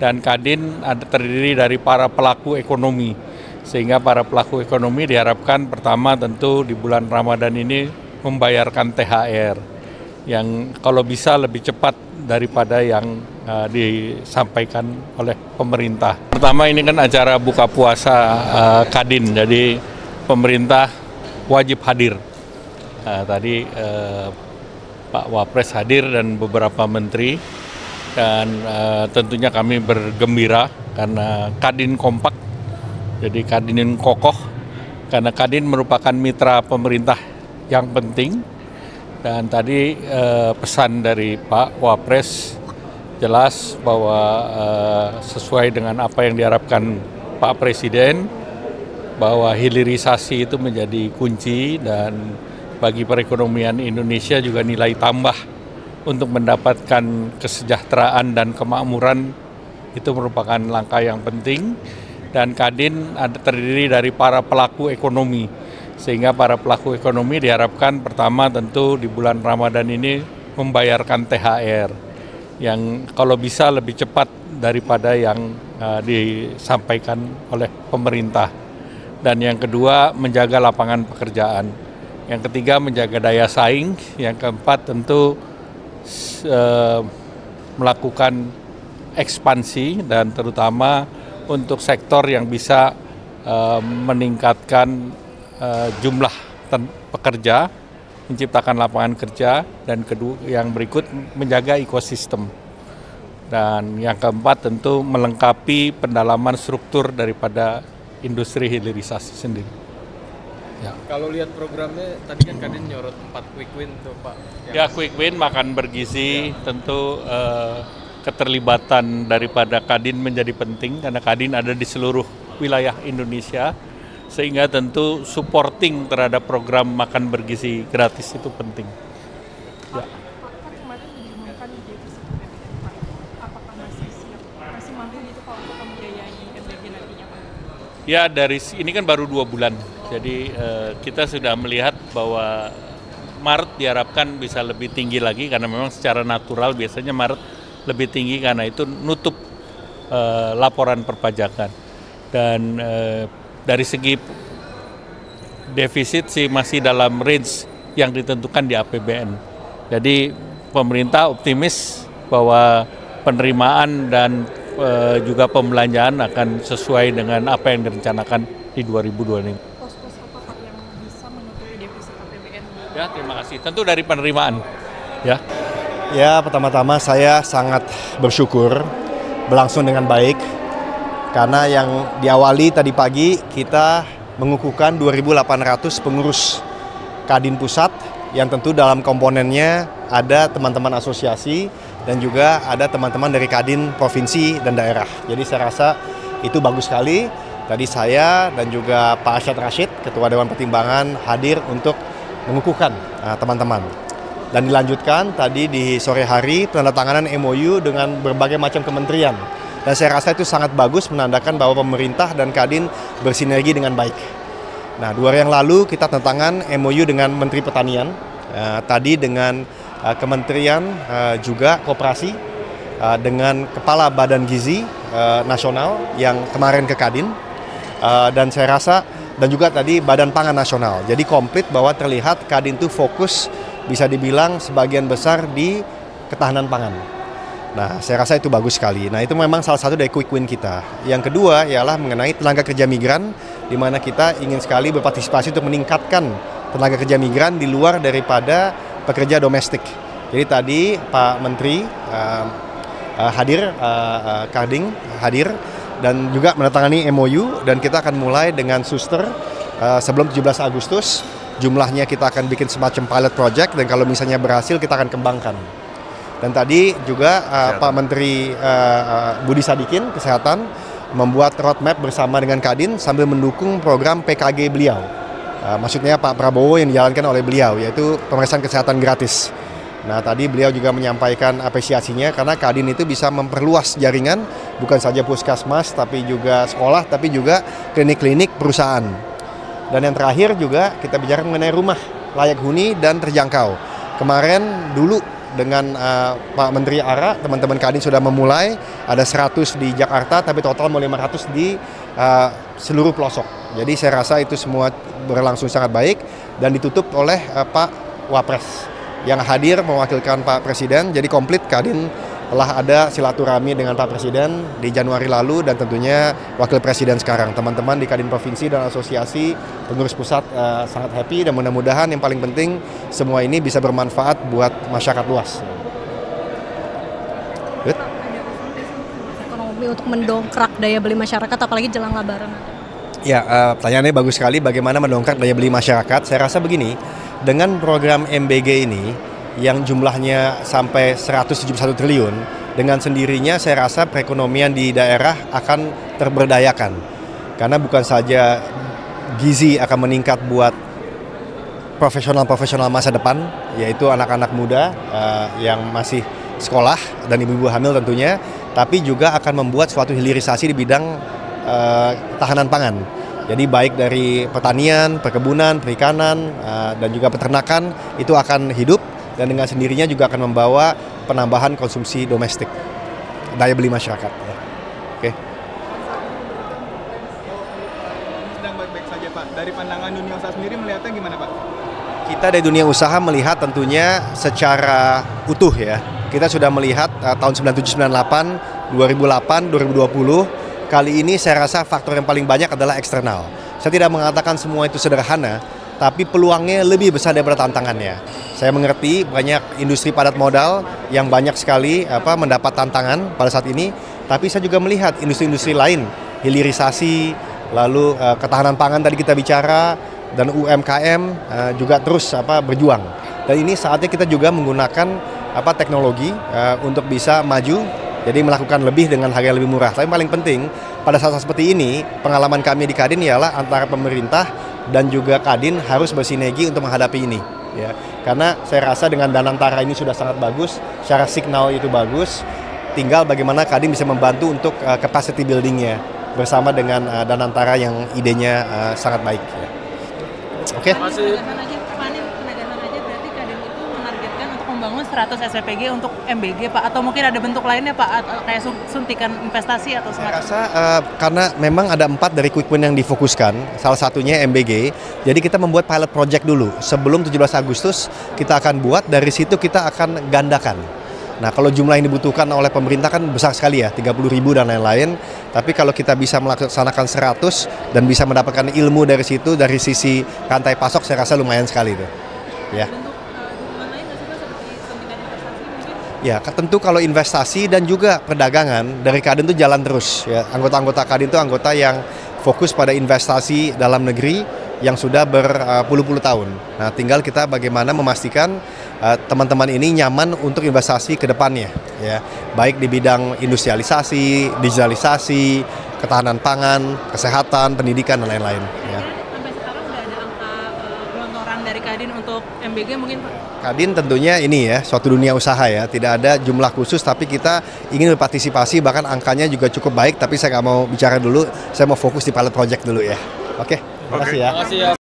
dan Kadin terdiri dari para pelaku ekonomi, sehingga para pelaku ekonomi diharapkan pertama tentu di bulan Ramadan ini membayarkan THR yang kalau bisa lebih cepat daripada yang disampaikan oleh pemerintah. Pertama ini kan acara buka puasa Kadin, jadi pemerintah wajib hadir. Tadi Pak Wapres hadir dan beberapa menteri, dan tentunya kami bergembira karena Kadin kompak, jadi Kadin kokoh, karena Kadin merupakan mitra pemerintah yang penting. Dan tadi pesan dari Pak Wapres jelas bahwa sesuai dengan apa yang diharapkan Pak Presiden, bahwa hilirisasi itu menjadi kunci dan bagi perekonomian Indonesia juga nilai tambah untuk mendapatkan kesejahteraan dan kemakmuran itu merupakan langkah yang penting. Dan Kadin terdiri dari para pelaku ekonomi, sehingga para pelaku ekonomi diharapkan pertama tentu di bulan Ramadan ini membayarkan THR yang kalau bisa lebih cepat daripada yang disampaikan oleh pemerintah. Dan yang kedua menjaga lapangan pekerjaan. Yang ketiga menjaga daya saing. Yang keempat tentu melakukan ekspansi dan terutama untuk sektor yang bisa meningkatkan jumlah pekerja, menciptakan lapangan kerja, dan kedua yang berikut menjaga ekosistem. Dan yang keempat tentu melengkapi pendalaman struktur daripada industri hilirisasi sendiri. Ya. Kalau lihat programnya tadi kan Kadin nyorot 4 quick win tuh Pak. Ya, quick win makan bergizi tentu keterlibatan daripada Kadin menjadi penting karena Kadin ada di seluruh wilayah Indonesia, sehingga tentu supporting terhadap program makan bergizi gratis itu penting. Ya. Pak, kemarin diumumkan devisi APBN Pak, apakah masih siap, masih mampu gitu Pak untuk membiayai MBG nantinya Pak? Ya, ini kan baru 2 bulan, jadi kita sudah melihat bahwa Maret diharapkan bisa lebih tinggi lagi karena memang secara natural biasanya Maret lebih tinggi karena itu nutup laporan perpajakan. Dan dari segi defisit sih masih dalam range yang ditentukan di APBN. Jadi pemerintah optimis bahwa penerimaan dan juga pembelanjaan akan sesuai dengan apa yang direncanakan di 2025. Pos-pos apa Pak yang bisa menutupi defisit APBN? Ya, terima kasih. Tentu dari penerimaan. Ya, pertama-tama saya sangat bersyukur berlangsung dengan baik. Karena yang diawali tadi pagi kita mengukuhkan 2.800 pengurus Kadin Pusat yang tentu dalam komponennya ada teman-teman asosiasi dan juga ada teman-teman dari Kadin Provinsi dan daerah. Jadi saya rasa itu bagus sekali. Tadi saya dan juga Pak Arsyad Rashid, Ketua Dewan Pertimbangan hadir untuk mengukuhkan teman-teman. Dan dilanjutkan tadi di sore hari penandatanganan MOU dengan berbagai macam kementerian. Dan saya rasa itu sangat bagus menandakan bahwa pemerintah dan Kadin bersinergi dengan baik. Nah, 2 hari yang lalu kita tantangan MOU dengan Menteri Pertanian, tadi dengan Kementerian juga Koperasi, dengan Kepala Badan Gizi Nasional yang kemarin ke Kadin, dan saya rasa, dan juga tadi Badan Pangan Nasional. Jadi komplit bahwa terlihat Kadin itu fokus bisa dibilang sebagian besar di ketahanan pangan. Nah, saya rasa itu bagus sekali. Nah, itu memang salah satu dari quick win kita. Yang kedua ialah mengenai tenaga kerja migran, di mana kita ingin sekali berpartisipasi untuk meningkatkan tenaga kerja migran di luar daripada pekerja domestik. Jadi tadi Pak Menteri hadir, Kadin hadir, dan juga menandatangani MOU, dan kita akan mulai dengan suster sebelum 17 Agustus. Jumlahnya kita akan bikin semacam pilot project, dan kalau misalnya berhasil kita akan kembangkan. Dan tadi juga Pak Menteri Budi Sadikin, Kesehatan, membuat roadmap bersama dengan Kadin sambil mendukung program PKG beliau. Maksudnya Pak Prabowo yang dijalankan oleh beliau, yaitu pemeriksaan kesehatan gratis. Nah, tadi beliau juga menyampaikan apresiasinya karena Kadin itu bisa memperluas jaringan, bukan saja puskesmas, tapi juga sekolah, tapi juga klinik-klinik perusahaan. Dan yang terakhir juga kita bicara mengenai rumah layak huni dan terjangkau. Kemarin dulu dengan Pak Menteri ARA, teman-teman Kadin sudah memulai, ada 100 di Jakarta, tapi total mau 500 di seluruh pelosok. Jadi saya rasa itu semua berlangsung sangat baik dan ditutup oleh Pak Wapres yang hadir mewakilkan Pak Presiden. Jadi komplit Kadin telah ada silaturahmi dengan Pak Presiden di Januari lalu dan tentunya Wakil Presiden sekarang. Teman-teman di Kadin Provinsi dan Asosiasi Pengurus Pusat sangat happy dan mudah-mudahan yang paling penting semua ini bisa bermanfaat buat masyarakat luas. Good. Ekonomi untuk mendongkrak daya beli masyarakat apalagi jelang Lebaran. Ya, pertanyaannya bagus sekali bagaimana mendongkrak daya beli masyarakat. Saya rasa begini, dengan program MBG ini yang jumlahnya sampai 171 triliun, dengan sendirinya saya rasa perekonomian di daerah akan terberdayakan. Karena bukan saja gizi akan meningkat buat profesional-profesional masa depan, yaitu anak-anak muda yang masih sekolah dan ibu-ibu hamil tentunya, tapi juga akan membuat suatu hilirisasi di bidang tahanan pangan. Jadi baik dari pertanian, perkebunan, perikanan, dan juga peternakan itu akan hidup. Dan dengan sendirinya juga akan membawa penambahan konsumsi domestik, daya beli masyarakat. Ya. Oke. Sedang baik-baik saja Pak. Dari pandangan dunia usaha sendiri melihatnya gimana Pak? Kita dari dunia usaha melihat tentunya secara utuh ya. Kita sudah melihat tahun 97-98, 2008, 2020. Kali ini saya rasa faktor yang paling banyak adalah eksternal. Saya tidak mengatakan semua itu sederhana, tapi peluangnya lebih besar daripada tantangannya. Saya mengerti banyak industri padat modal yang banyak sekali mendapat tantangan pada saat ini, tapi saya juga melihat industri-industri lain, hilirisasi, lalu ketahanan pangan tadi kita bicara, dan UMKM juga terus berjuang. Dan ini saatnya kita juga menggunakan teknologi untuk bisa maju, jadi melakukan lebih dengan harga yang lebih murah. Tapi paling penting pada saat seperti ini, pengalaman kami di Kadin ialah antara pemerintah dan juga Kadin harus bersinergi untuk menghadapi ini. Ya, karena saya rasa dengan Danantara ini sudah sangat bagus, secara signal itu bagus. Tinggal bagaimana Kadin bisa membantu untuk capacity buildingnya bersama dengan Danantara yang idenya sangat baik. Ya. Oke. Penegasan aja berarti Kadin itu menargetkan untuk membangun 100 SPPG untuk MBG Pak, atau mungkin ada bentuk lainnya Pak, kayak suntikan investasi atau semacam. Saya rasa karena memang ada 4 dari quick win yang difokuskan, salah satunya MBG. Jadi kita membuat pilot project dulu. Sebelum 17 Agustus kita akan buat, dari situ kita akan gandakan. Nah, kalau jumlah yang dibutuhkan oleh pemerintah kan besar sekali ya, 30.000 dan lain-lain. Tapi kalau kita bisa melaksanakan 100 dan bisa mendapatkan ilmu dari situ, dari sisi rantai pasok, saya rasa lumayan sekali itu. Ya. Ya, tentu kalau investasi dan juga perdagangan dari Kadin itu jalan terus. Ya, anggota-anggota Kadin itu anggota yang fokus pada investasi dalam negeri yang sudah berpuluh-puluh tahun. Nah, tinggal kita bagaimana memastikan teman-teman ini nyaman untuk investasi ke depannya. Ya, baik di bidang industrialisasi, digitalisasi, ketahanan pangan, kesehatan, pendidikan dan lain-lain. Ya. Sampai sekarang udah ada angka gelontoran dari Kadin untuk MBG mungkin Pak? Kadin tentunya ini ya, suatu dunia usaha ya, tidak ada jumlah khusus tapi kita ingin berpartisipasi, bahkan angkanya juga cukup baik, tapi saya nggak mau bicara dulu, saya mau fokus di pilot project dulu ya. Oke, terima kasih ya.